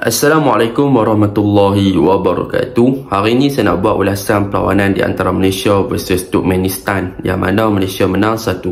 Assalamualaikum warahmatullahi wabarakatuh. Hari ini saya nak buat ulasan perlawanan di antara Malaysia versus Turkmenistan, yang mana Malaysia menang 1-0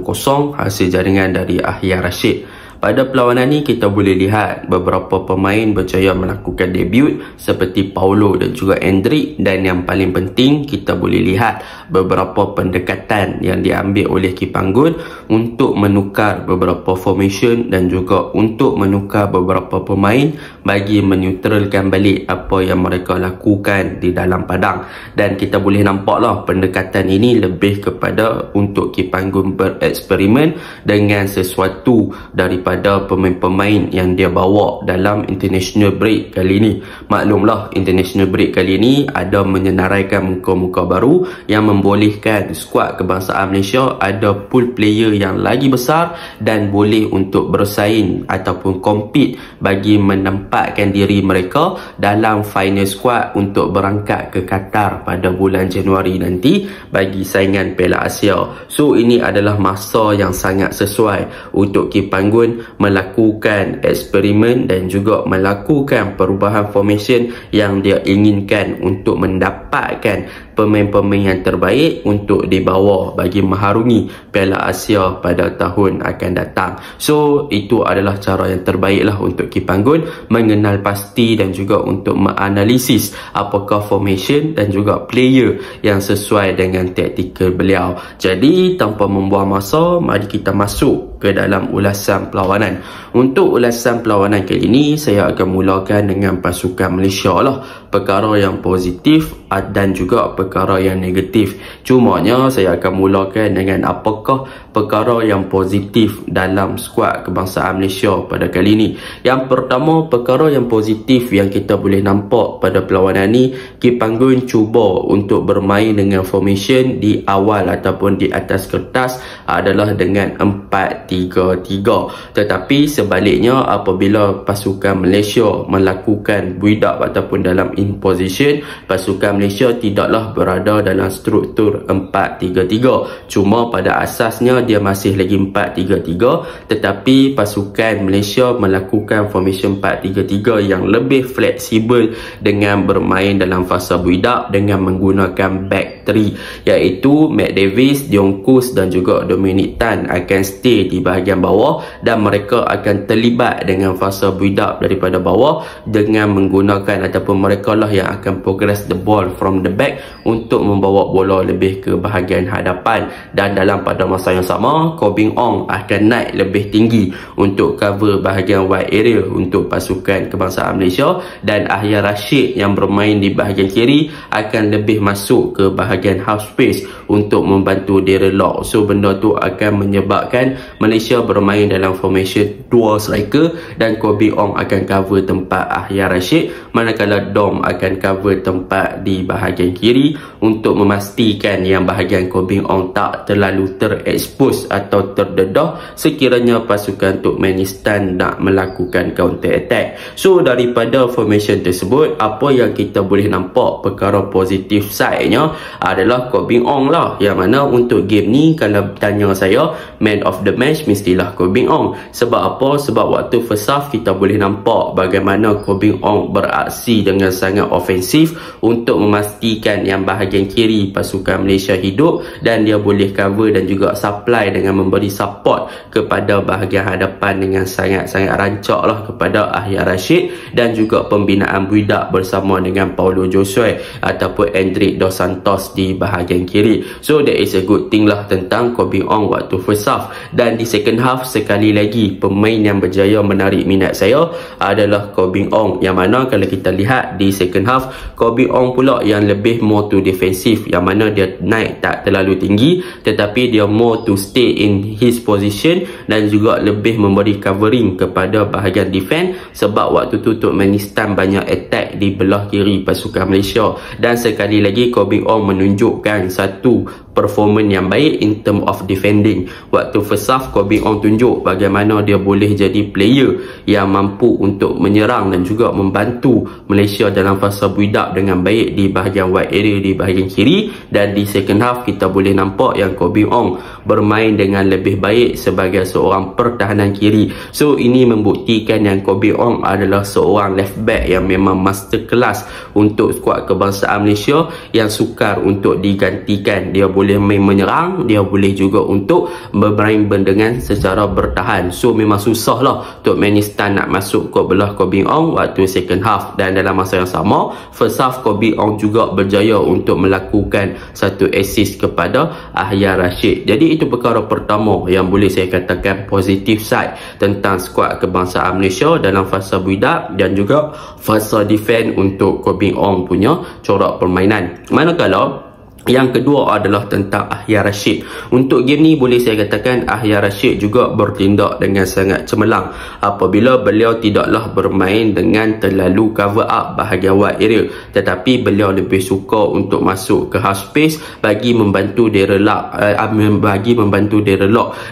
hasil jaringan dari Ahyar Rashid. Pada perlawanan ini kita boleh lihat beberapa pemain berjaya melakukan debut seperti Paulo dan juga Endrick, dan yang paling penting kita boleh lihat beberapa pendekatan yang diambil oleh Kipanggun untuk menukar beberapa formation dan juga untuk menukar beberapa pemain bagi menetralkan balik apa yang mereka lakukan di dalam padang. Dan kita boleh nampaklah pendekatan ini lebih kepada untuk Kipanggun bereksperimen dengan sesuatu daripada pemain-pemain yang dia bawa dalam international break kali ini. Maklumlah, international break kali ini ada menyenaraikan muka-muka baru yang membolehkan skuad kebangsaan Malaysia ada pool player yang lagi besar dan boleh untuk bersaing ataupun compete bagi menempatkan diri mereka dalam final squad untuk berangkat ke Qatar pada bulan Januari nanti bagi saingan Piala Asia. So ini adalah masa yang sangat sesuai untuk Kipanggun melakukan eksperimen dan juga melakukan perubahan formation yang dia inginkan untuk mendapatkan pemain-pemain yang terbaik untuk dibawa bagi mengharungi Piala Asia pada tahun akan datang. So itu adalah cara yang terbaik lah untuk Kipanggun mengenal pasti dan juga untuk menganalisis apakah formation dan juga player yang sesuai dengan taktikal beliau. Jadi tanpa membuang masa, mari kita masuk ke dalam ulasan perlawanan. Untuk ulasan perlawanan kali ini saya akan mulakan dengan pasukan Malaysia lah, perkara yang positif dan juga perkara yang negatif. Cumanya saya akan mulakan dengan apakah perkara yang positif dalam skuad kebangsaan Malaysia pada kali ini. Yang pertama, perkara yang positif yang kita boleh nampak pada perlawanan ni, Kipanggun cuba untuk bermain dengan formation di awal ataupun di atas kertas adalah dengan 4-3-3. Tetapi sebaliknya, apabila pasukan Malaysia melakukan build up ataupun dalam in position, pasukan Malaysia tidaklah berada dalam struktur 4-3-3. Cuma pada asasnya dia masih lagi 4-3-3, tetapi pasukan Malaysia melakukan formation 4-3-3 yang lebih fleksibel dengan bermain dalam fasa build up dengan menggunakan back 3, iaitu Matt Davis, Dion Kus dan juga Dominic Tan akan stay di bahagian bawah dan mereka akan terlibat dengan fasa build up daripada bawah dengan menggunakan ataupun mereka lah yang akan progress the ball from the back untuk membawa bola lebih ke bahagian hadapan. Dan dalam pada masa yang sama, Koh Beng Ong akan naik lebih tinggi untuk cover bahagian wide area untuk pasukan kebangsaan Malaysia, dan Ahyar Rashid yang bermain di bahagian kiri akan lebih masuk ke bahagian half space untuk membantu Darren Lock. So benda tu akan menyebabkan Malaysia bermain dalam formation 2 striker dan Koh Beng Ong akan cover tempat Ahyar Rashid, manakala Dom akan cover tempat di bahagian kiri untuk memastikan yang bahagian Koh Beng Ong tak terlalu terekspos atau terdedah sekiranya pasukan Turkmenistan nak melakukan counter attack. So daripada formation tersebut, apa yang kita boleh nampak perkara positif side-nya adalah Koh Beng Ong lah, yang mana untuk game ni kalau tanya saya, man of the match mestilah Koh Beng Ong. Sebab apa? Sebab waktu first half kita boleh nampak bagaimana Koh Beng Ong beraksi dengan sangat ofensif untuk memastikan yang bahagian kiri pasukan Malaysia hidup, dan dia boleh cover dan juga supply dengan memberi support kepada bahagian hadapan dengan sangat-sangat rancak lah kepada Ahyar Rashid, dan juga pembinaan build up bersama dengan Paulo Joshua ataupun Endrick Dos Santos di bahagian kiri. So that is a good thing lah tentang Koh Beng Ong waktu first half. Dan di second half, sekali lagi pemain yang berjaya menarik minat saya adalah Koh Beng Ong, yang mana kalau kita lihat di second half, Koh Beng Ong pula yang lebih more to defensif, yang mana dia naik tak terlalu tinggi tetapi dia more to stay in his position dan juga lebih memberi covering kepada bahagian defense, sebab waktu tu Turkmenistan banyak attack di belah kiri pasukan Malaysia. Dan sekali lagi Koh Beng Ong menunjukkan satu performance yang baik in term of defending. Waktu first half, Koh Bee Ong tunjuk bagaimana dia boleh jadi player yang mampu untuk menyerang dan juga membantu Malaysia dalam fasa build up dengan baik di bahagian wide area di bahagian kiri. Dan di second half kita boleh nampak yang Koh Bee Ong bermain dengan lebih baik sebagai seorang pertahanan kiri. So ini membuktikan yang Koh Bee Ong adalah seorang left back yang memang master class untuk skuad kebangsaan Malaysia, yang sukar untuk digantikan. Dia boleh main menyerang, dia boleh juga untuk bermain dengan secara bertahan. So memang susah lah untuk Manistan nak masuk ke belah Koh Bee Ong waktu second half. Dan dalam masa yang sama, first half Koh Bee Ong juga berjaya untuk melakukan satu assist kepada Ahyar Rashid. Jadi itu perkara pertama yang boleh saya katakan positif side tentang skuad kebangsaan Malaysia dalam fasa build up dan juga fasa defend untuk Koh Bee Ong punya corak permainan. Manakala yang kedua adalah tentang Ahyar Rashid. Untuk game ni boleh saya katakan Ahyar Rashid juga bertindak dengan sangat cemerlang apabila beliau tidaklah bermain dengan terlalu cover up bahagian wide area, tetapi beliau lebih suka untuk masuk ke half space bagi membantu Derelok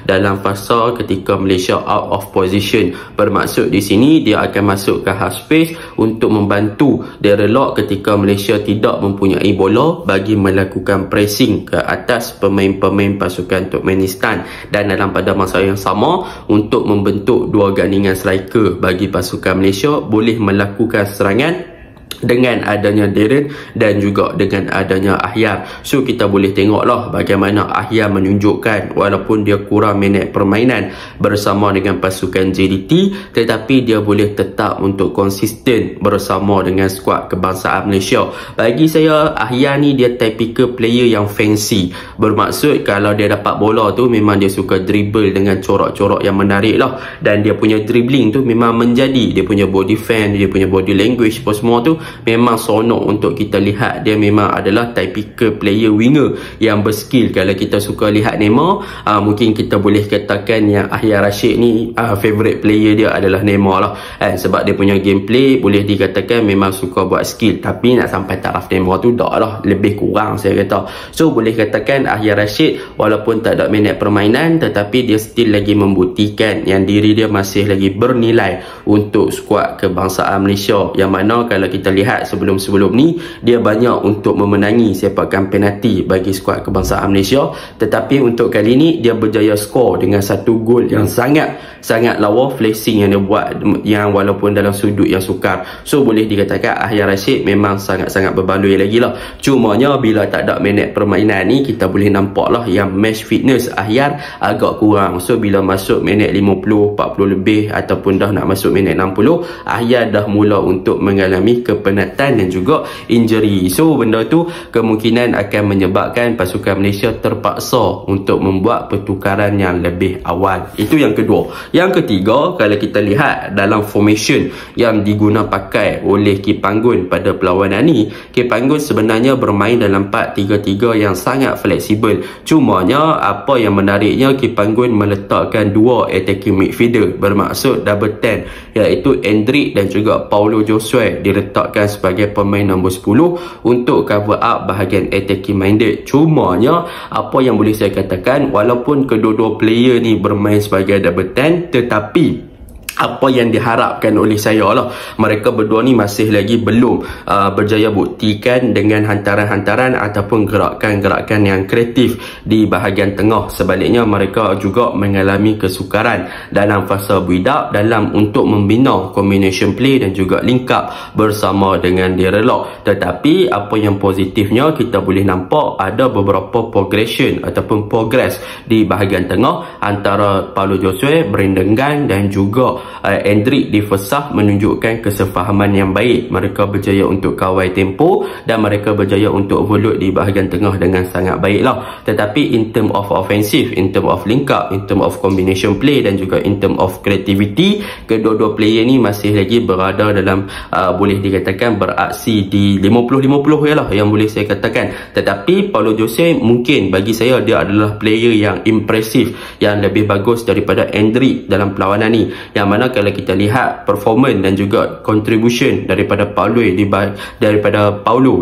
dalam fasa ketika Malaysia out of position. Bermaksud di sini dia akan masuk ke half space untuk membantu Derelok ketika Malaysia tidak mempunyai bola bagi melakukan pressing ke atas pemain-pemain pasukan Turkmenistan, dan dalam pada masa yang sama untuk membentuk dua gandingan striker bagi pasukan Malaysia boleh melakukan serangan dengan adanya Darren dan juga dengan adanya Ahyar. So kita boleh tengoklah bagaimana Ahyar menunjukkan walaupun dia kurang minit permainan bersama dengan pasukan JDT, tetapi dia boleh tetap untuk konsisten bersama dengan skuad kebangsaan Malaysia. Bagi saya Ahyar ni dia typical player yang fancy. Bermaksud kalau dia dapat bola tu memang dia suka dribble dengan corak-corak yang menarik lah, dan dia punya dribbling tu memang menjadi dia punya body fan, dia punya body language apa semua tu memang seronok untuk kita lihat. Dia memang adalah typical player winger yang berskill. Kalau kita suka lihat Neymar, mungkin kita boleh katakan yang Ahyar Rashid ni favorite player dia adalah Neymar lah, sebab dia punya gameplay boleh dikatakan memang suka buat skill. Tapi nak sampai taraf Neymar tu dah lah, lebih kurang saya kata. So boleh katakan Ahyar Rashid walaupun tak ada minit permainan, tetapi dia still lagi membuktikan yang diri dia masih lagi bernilai untuk skuad kebangsaan Malaysia, yang mana kalau kita lihat sebelum-sebelum ni dia banyak untuk memenangi sepakan penalti bagi skuad kebangsaan Malaysia, tetapi untuk kali ni dia berjaya skor dengan satu gol yang sangat lawa flashing yang dia buat, yang walaupun dalam sudut yang sukar. So boleh dikatakan Ahyar Rashid memang sangat-sangat berbaloi lagi lah. Cumanya bila tak ada minit permainan ni kita boleh nampak lah yang match fitness Ahyar agak kurang. So bila masuk minit 50, 40 lebih ataupun dah nak masuk minit 60, Ahyar dah mula untuk mengalami kepenatan dan juga injury. So benda tu kemungkinan akan menyebabkan pasukan Malaysia terpaksa untuk membuat pertukaran yang lebih awal. Itu yang kedua. Yang ketiga, kalau kita lihat dalam formation yang diguna pakai oleh Kipanggun pada perlawanan ni, Kipanggun sebenarnya bermain dalam 4-3-3 yang sangat fleksibel. Cumanya apa yang menariknya, Kipanggun meletakkan dua attacking midfielder bermaksud double 10, iaitu Endrick dan juga Paulo Joshua diletakkan sebagai pemain nombor 10 untuk cover up bahagian attacking minded. Cumanya apa yang boleh saya katakan, walaupun kedua-dua player ni bermain sebagai double 10, tetapi apa yang diharapkan oleh saya lah, mereka berdua ni masih lagi belum berjaya buktikan dengan hantaran-hantaran ataupun gerakan-gerakan yang kreatif di bahagian tengah. Sebaliknya mereka juga mengalami kesukaran dalam fasa build up dalam untuk membina combination play dan juga link up bersama dengan Derelok. Tetapi apa yang positifnya, kita boleh nampak ada beberapa progression ataupun progress di bahagian tengah antara Paulo Joshua, Brendan Gan dan juga Endrick di first half menunjukkan kesefahaman yang baik. Mereka berjaya untuk kawal tempo dan mereka berjaya untuk overload di bahagian tengah dengan sangat baik lah. Tetapi in term of offensive, in term of link up, in term of combination play dan juga in term of creativity, kedua-dua player ni masih lagi berada dalam boleh dikatakan beraksi di 50-50 lah yang boleh saya katakan. Tetapi Paulo Jose mungkin bagi saya dia adalah player yang impresif, yang lebih bagus daripada Endrick dalam perlawanan ni, yang mana kalau kita lihat performance dan juga contribution daripada Paulo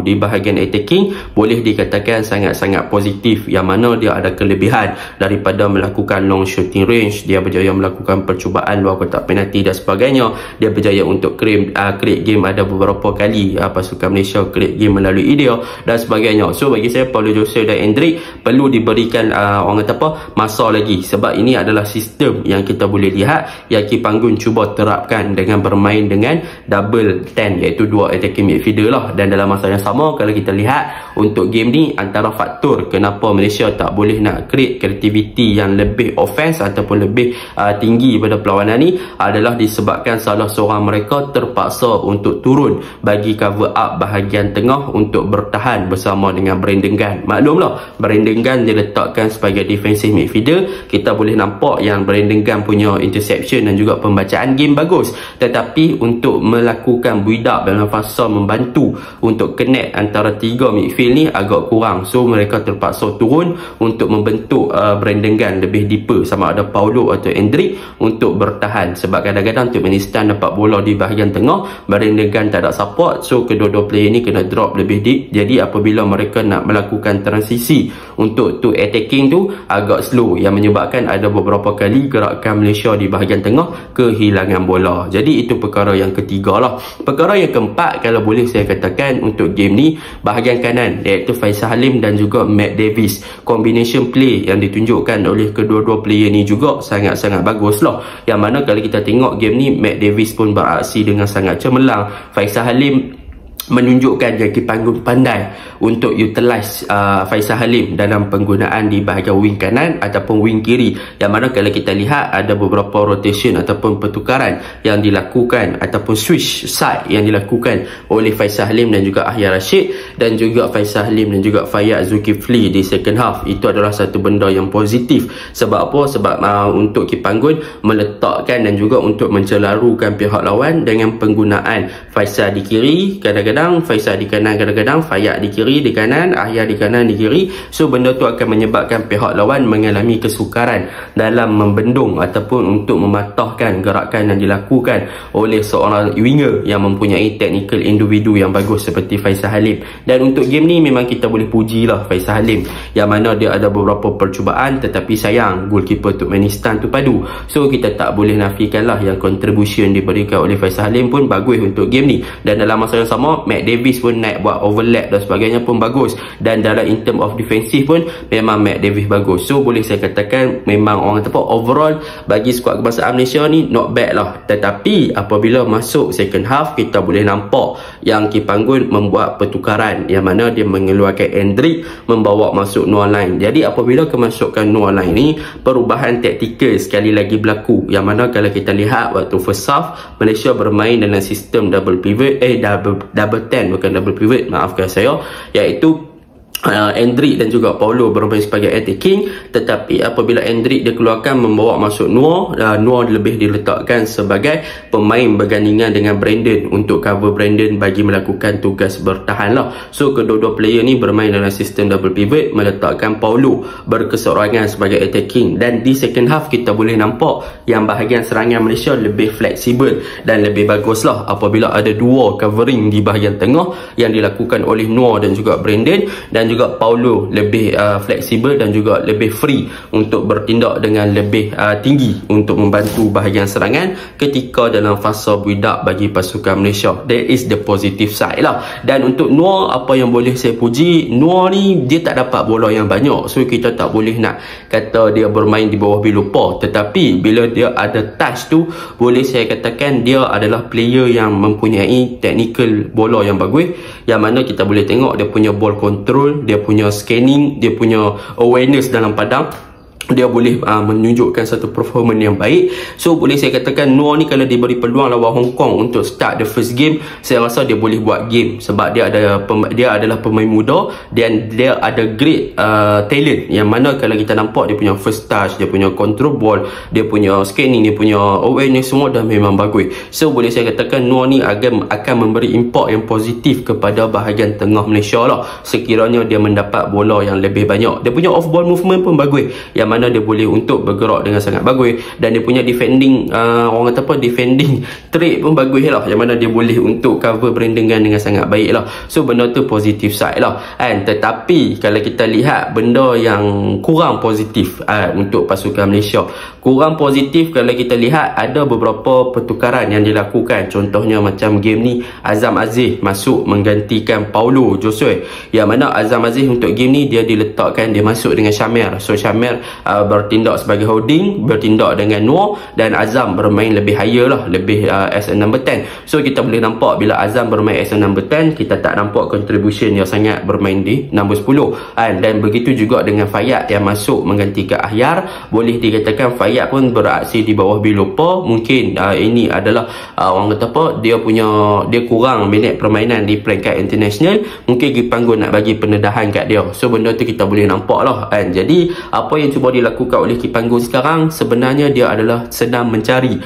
di bahagian attacking boleh dikatakan sangat-sangat positif, yang mana dia ada kelebihan daripada melakukan long shooting range, dia berjaya melakukan percubaan luar kotak penalti dan sebagainya, dia berjaya untuk create game ada beberapa kali pasukan Malaysia create game melalui dia dan sebagainya. So bagi saya Paulo Jose dan Endrick perlu diberikan masa lagi, sebab ini adalah sistem yang kita boleh lihat yang Ki Panggun cuba terapkan dengan bermain dengan double 10, iaitu dua attacking midfielder lah. Dan dalam masa yang sama kalau kita lihat untuk game ni, antara faktor kenapa Malaysia tak boleh nak create creativity yang lebih offense ataupun lebih tinggi pada perlawanan ni adalah disebabkan salah seorang mereka terpaksa untuk turun bagi cover up bahagian tengah untuk bertahan bersama dengan Brandon Gunn. Maklumlah Brandon Gunn diletakkan sebagai defensive midfielder, kita boleh nampak yang Brandon Gunn punya interception dan juga pembacaan game bagus, tetapi untuk melakukan build up dalam fasa membantu untuk connect antara tiga midfield ni agak kurang. So mereka terpaksa turun untuk membentuk Brandon Gunn lebih deeper, sama ada Paulo atau Endrick, untuk bertahan, sebab kadang-kadang Turkmenistan dapat bola di bahagian tengah, Brandon Gunn tak ada support, so kedua-dua player ni kena drop lebih deep. Jadi apabila mereka nak melakukan transisi untuk attacking tu agak slow, yang menyebabkan ada beberapa kali gerakan Malaysia di bahagian tengah kehilangan bola. Jadi itu perkara yang ketiga lah. Perkara yang keempat, kalau boleh saya katakan untuk game ni, bahagian kanan iaitu Faisal Halim dan juga Matt Davis, combination play yang ditunjukkan oleh kedua-dua player ni juga sangat-sangat bagus lah. Yang mana kalau kita tengok game ni, Matt Davis pun beraksi dengan sangat cemerlang, Faisal Halim menunjukkan Ki Panggun pandai untuk utilize Faisal Halim dalam penggunaan di bahagian wing kanan ataupun wing kiri, yang mana kalau kita lihat ada beberapa rotation ataupun pertukaran yang dilakukan ataupun switch side yang dilakukan oleh Faisal Halim dan juga Ahyar Rashid, dan juga Faisal Halim dan juga Fayyad Zulkifli di second half. Itu adalah satu benda yang positif. Sebab apa? Sebab untuk Ki Panggun meletakkan dan juga untuk mencelarukan pihak lawan dengan penggunaan Faisal di kiri, kadang-kadang Faisal di kanan, kadang-kadang Fayyad di kiri, di kanan, Ahyar di kanan, di kiri. So benda tu akan menyebabkan pihak lawan mengalami kesukaran dalam membendung ataupun untuk mematahkan gerakan yang dilakukan oleh seorang winger yang mempunyai technical individu yang bagus seperti Faisal Halim. Dan untuk game ni memang kita boleh pujilah Faisal Halim, yang mana dia ada beberapa percubaan, tetapi sayang goalkeeper Turkmenistan tu padu. So kita tak boleh nafikanlah yang contribution diberikan oleh Faisal Halim pun bagus untuk game ni. Dan dalam masa yang sama Matt Davis pun naik buat overlap dan sebagainya pun bagus, dan dalam in term of defensive pun memang Matt Davis bagus. So boleh saya katakan memang orang kata overall bagi skuad kebangsaan Malaysia ni not bad lah. Tetapi apabila masuk second half, kita boleh nampak yang Ki Panggun membuat pertukaran, yang mana dia mengeluarkan Endrick membawa masuk Noah Line. Jadi apabila kemasukan Noah Line ni, perubahan taktikal sekali lagi berlaku, yang mana kalau kita lihat waktu first half Malaysia bermain dalam sistem double pivot, double 10, bukan double pivot, maafkan saya, iaitu Endrick dan juga Paulo bermain sebagai attacking. Tetapi apabila Endrick dikeluarkan membawa masuk Noah lebih diletakkan sebagai pemain bergandingan dengan Brandon untuk cover Brandon bagi melakukan tugas bertahan lah. So kedua-dua player ni bermain dalam sistem double pivot, meletakkan Paulo berkeseorangan sebagai attacking. Dan di second half kita boleh nampak yang bahagian serangan Malaysia lebih fleksibel dan lebih bagus lah apabila ada dua covering di bahagian tengah yang dilakukan oleh Noah dan juga Brandon, dan juga Paulo lebih fleksibel dan juga lebih free untuk bertindak dengan lebih tinggi untuk membantu bahagian serangan ketika dalam fasa build up bagi pasukan Malaysia. That is the positive side lah. Dan untuk Noah, apa yang boleh saya puji, Noah ni dia tak dapat bola yang banyak, so kita tak boleh nak kata dia bermain di bawah Bilopa. Tetapi bila dia ada touch tu, boleh saya katakan dia adalah player yang mempunyai technical bola yang bagus, yang mana kita boleh tengok dia punya ball control, dia punya scanning, dia punya awareness dalam padang, dia boleh menunjukkan satu performance yang baik. So boleh saya katakan Noah ni kalau diberi peluang lawan Hong Kong untuk start the first game, saya rasa dia boleh buat game, sebab dia adalah pemain muda dan dia ada great talent, yang mana kalau kita nampak dia punya first touch, dia punya control ball, dia punya scanning, dia punya awareness, semua dah memang bagus. So boleh saya katakan Noah ni akan memberi impact yang positif kepada bahagian tengah Malaysia lah, sekiranya dia mendapat bola yang lebih banyak. Dia punya off ball movement pun bagus, yang mana dia boleh untuk bergerak dengan sangat bagus, dan dia punya defending orang kata apa, defending trade pun bagus lah, yang mana dia boleh untuk cover Brandon dengan sangat baik lah. So benda tu positif side lah kan. Tetapi kalau kita lihat benda yang kurang positif untuk pasukan Malaysia, kurang positif kalau kita lihat ada beberapa pertukaran yang dilakukan. Contohnya macam game ni Azam Aziz masuk menggantikan Paulo Josue, yang mana Azam Aziz untuk game ni dia diletakkan, dia masuk dengan Syamir. So Syamir bertindak sebagai holding, bertindak dengan Noor, dan Azam bermain lebih higher lah, lebih as a number 10. So kita boleh nampak bila Azam bermain as a number 10, kita tak nampak contribution yang sangat bermain di number 10 kan. Dan begitu juga dengan Fayyad yang masuk menggantikan Ahyar. Boleh dikatakan Fayyad pun beraksi di bawah Bilopa. Mungkin ini adalah orang kata apa, dia kurang minit permainan di peringkat international. Mungkin Kipanggun nak bagi pendedahan kat dia. So benda tu kita boleh nampak lah kan. Jadi apa yang cuba dilakukan oleh Kipanggun sekarang sebenarnya dia adalah sedang mencari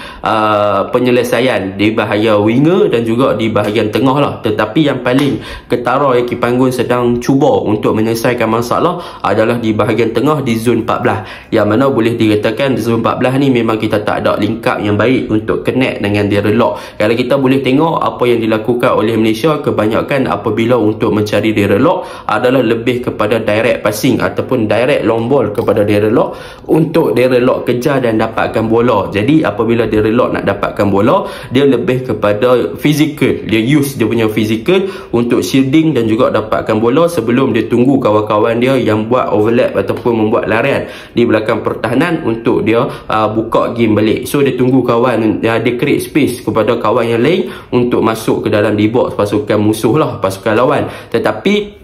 penyelesaian di bahagian winger dan juga di bahagian tengah lah. Tetapi yang paling ketara yang Kipanggun sedang cuba untuk menyelesaikan masalah adalah di bahagian tengah, di zon 14, yang mana boleh dikatakan di zon 14 ni memang kita tak ada link up yang baik untuk connect dengan Darren Lock. Kalau kita boleh tengok apa yang dilakukan oleh Malaysia, kebanyakan apabila untuk mencari Darren Lock adalah lebih kepada direct passing ataupun direct long ball kepada Darren Lock untuk Darren Lock kejar dan dapatkan bola. Jadi apabila Darren Lock nak dapatkan bola, dia lebih kepada physical, dia use dia punya physical untuk shielding dan juga dapatkan bola sebelum dia tunggu kawan-kawan dia yang buat overlap ataupun membuat larian di belakang pertahanan untuk dia buka game balik. So dia tunggu kawan, dia create space kepada kawan yang lain untuk masuk ke dalam D-box pasukan musuh lah, pasukan lawan. Tetapi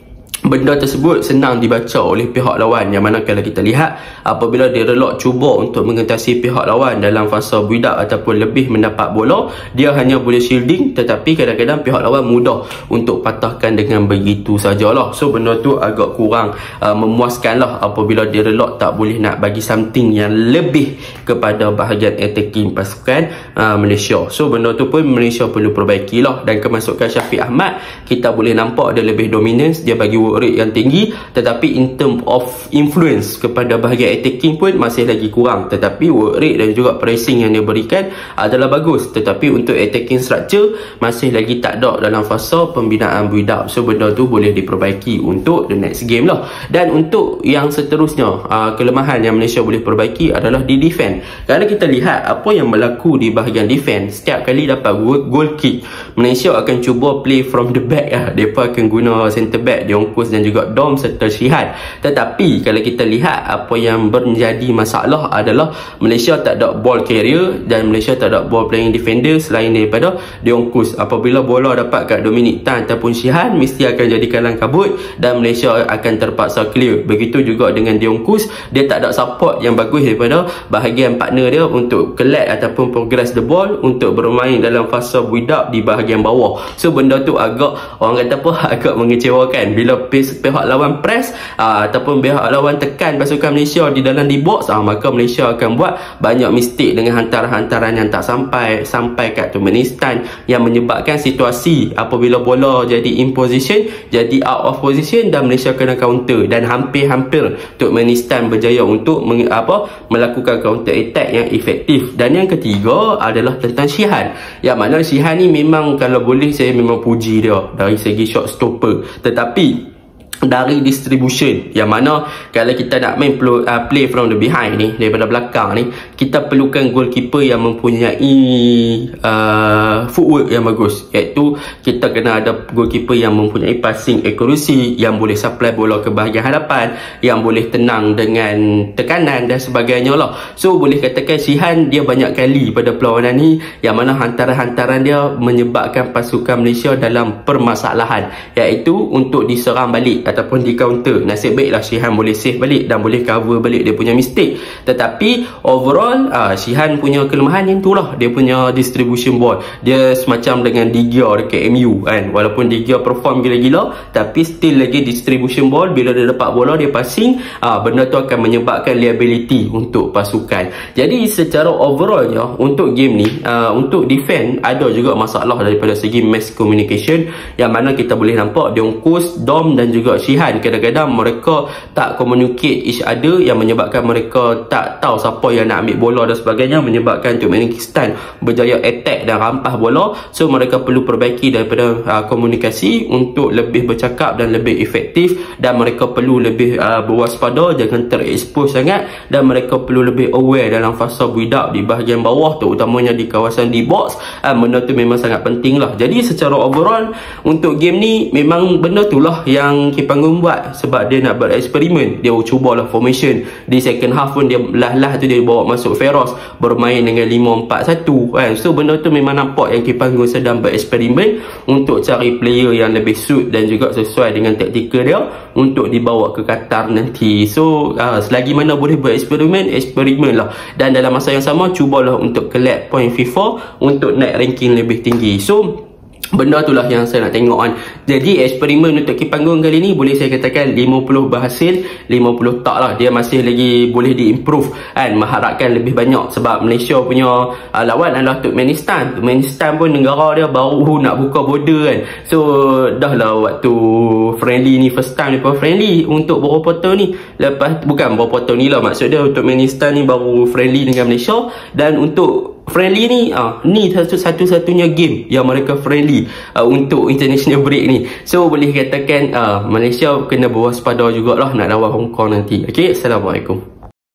benda tersebut senang dibaca oleh pihak lawan, yang mana kalau kita lihat apabila Darren Lock cuba untuk mengatasi pihak lawan dalam fasa build up ataupun lebih mendapat bola, dia hanya boleh shielding, tetapi kadang-kadang pihak lawan mudah untuk patahkan dengan begitu sajalah. So benda tu agak kurang memuaskan lah apabila Darren Lock tak boleh nak bagi something yang lebih kepada bahagian attacking pasukan Malaysia. So benda tu pun Malaysia perlu perbaiki lah. Dan kemasukan Syafiq Ahmad, kita boleh nampak dia lebih dominance, dia bagi work rate yang tinggi, tetapi in term of influence kepada bahagian attacking pun masih lagi kurang. Tetapi work rate dan juga pressing yang dia berikan adalah bagus, tetapi untuk attacking structure masih lagi tak ada dalam fasa pembinaan build up. So benda tu boleh diperbaiki untuk the next game lah. Dan untuk yang seterusnya, kelemahan yang Malaysia boleh perbaiki adalah di defense. Kalau kita lihat apa yang berlaku di bahagian defense, setiap kali dapat goal kick, Malaysia akan cuba play from the back lah. Mereka akan guna center back Diongkus dan juga Dom serta Shihan. Tetapi kalau kita lihat apa yang menjadi masalah adalah Malaysia tak ada ball carrier dan Malaysia tak ada ball playing defender selain daripada Diongkus. Apabila bola dapat kat Dominic Tan ataupun Shihan, mesti akan jadi kalang kabut dan Malaysia akan terpaksa clear. Begitu juga dengan Diongkus, dia tak ada support yang bagus daripada bahagian partner dia untuk collect ataupun progress the ball untuk bermain dalam fasa build up di bahagian bawah. So benda tu agak, orang kata apa, agak mengecewakan. Bila pihak lawan press ataupun pihak lawan tekan pasukan Malaysia di dalam D-box, maka Malaysia akan buat banyak mistake dengan hantaran-hantaran yang tak sampai kat Turkmenistan, yang menyebabkan situasi apabila bola jadi in position, jadi out of position dan Malaysia kena counter, dan hampir-hampir Turkmenistan berjaya untuk melakukan counter attack yang efektif. Dan yang ketiga adalah tentang Shihan, yang mana Shihan ni memang kalau boleh saya memang puji dia dari segi shot stopper, tetapi dari distribution, yang mana kalau kita nak main play from the behind ni, daripada belakang ni, kita perlukan goalkeeper yang mempunyai footwork yang bagus, iaitu kita kena ada goalkeeper yang mempunyai passing accuracy, yang boleh supply bola ke bahagian hadapan, yang boleh tenang dengan tekanan dan sebagainya lah. So boleh katakan Shihan dia banyak kali pada perlawanan ni, yang mana hantaran-hantaran dia menyebabkan pasukan Malaysia dalam permasalahan, iaitu untuk diserang balik ataupun di counter. Nasib baiklah Shihan boleh save balik dan boleh cover balik dia punya mistake. Tetapi overall overall Shihan punya kelemahan yang tu lah, dia punya distribution ball. Dia semacam dengan De Gea dekat MU kan, walaupun De Gea perform gila-gila tapi still lagi distribution ball. Bila dia dapat bola dia passing, benda tu akan menyebabkan liability untuk pasukan. Jadi secara overallnya untuk game ni, untuk defend ada juga masalah daripada segi mass communication, yang mana kita boleh nampak Dongkus, Dom dan juga Shihan kadang-kadang mereka tak communicate each other, yang menyebabkan mereka tak tahu siapa yang nak ambil bola dan sebagainya, menyebabkan Turkmenistan berjaya attack dan rampas bola. So mereka perlu perbaiki daripada komunikasi untuk lebih bercakap dan lebih efektif, dan mereka perlu lebih berwaspada, jangan terekspos sangat, dan mereka perlu lebih aware dalam fasa build up di bahagian bawah tu, utamanya di kawasan di box. Benda tu memang sangat penting lah. Jadi secara overall untuk game ni memang benda tu lah yang Kipanggung buat, sebab dia nak bereksperimen. Dia cubalah formation di second half pun, dia lah tu dia bawa masuk Feroz bermain dengan 5-4-1 kan. So benda tu memang nampak yang Kipanggung sedang bereksperimen untuk cari player yang lebih suit dan juga sesuai dengan taktikal dia untuk dibawa ke Qatar nanti. So selagi mana boleh bereksperimen, eksperimen lah, dan dalam masa yang sama cubalah untuk collect point FIFA untuk naik ranking lebih tinggi. So benda itulah yang saya nak tengok kan. Jadi eksperimen untuk Kipanggung kali ni boleh saya katakan 50 berhasil, 50 tak lah. Dia masih lagi boleh diimprove kan, mengharapkan lebih banyak, sebab Malaysia punya lawan adalah Turkmenistan. Turkmenistan pun negara dia baru nak buka border kan. So dah lah waktu friendly ni, first time mereka friendly untuk beberapa tahun ni. Lepas bukan beberapa tahun ni lah, maksud dia Turkmenistan ni baru friendly dengan Malaysia, dan untuk friendly ni ni satu-satunya game yang mereka friendly untuk international break ni. So boleh katakan Malaysia kena berwaspada jugalah nak lawan Hong Kong nanti. Okey, Assalamualaikum.